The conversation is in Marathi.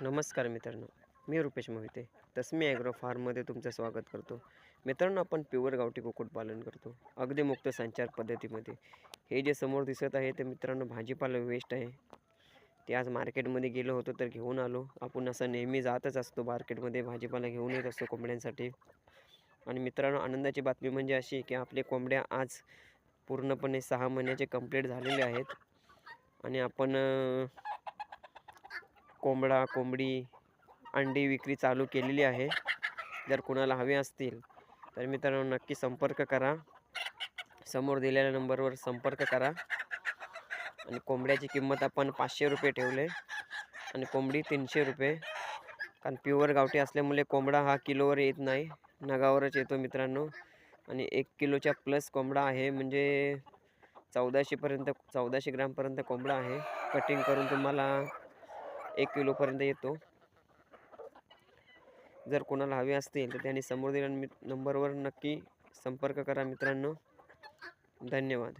नमस्कार मित्रांनो, मी रुपेश मोहिते. तस्मी ॲग्रो फार्ममध्ये तुमचं स्वागत करतो. मित्रांनो, आपण प्युअर गावठी कुक्कुटपालन करतो, अगदी मुक्त संचार पद्धतीमध्ये. हे जे समोर दिसत आहे ते मित्रांनो भाजीपाला वेस्ट आहे. ते आज मार्केटमध्ये गेलो होतो तर घेऊन आलो. आपण असं नेहमी जातच असतो मार्केटमध्ये, भाजीपाला घेऊन येत असतो कोंबड्यांसाठी. आणि मित्रांनो, आनंदाची बातमी म्हणजे अशी की आपले कोंबड्या आज पूर्णपणे 6 महिन्याचे कंप्लीट झालेले आहेत. आणि आपण कोंबडी अंडी विक्री चालू केलेली आहे. जर कोणाला हवे असतील तर मित्रांनो नक्की संपर्क करा. समोर दिलेल्या नंबरवर संपर्क करा. आणि कोंबड्याची किंमत आपण 500 रुपये ठेवले आणि कोंबडी 300 रुपये. कारण प्युअर गावठी असल्यामुळे कोंबडा हा किलोवर येत नाही, नगावरच येतो मित्रांनो. आणि 1 किलोच्या प्लस कोंबडा आहे, म्हणजे 1400 ग्रामपर्यंत कोंबडा आहे. कटिंग करून तुम्हाला 1 किलोपर्यंत येतो. जर कोणाला हवे असतील तर त्यांनी समोर दिलेल्या नंबरवर नक्की संपर्क करा मित्रांनो. धन्यवाद.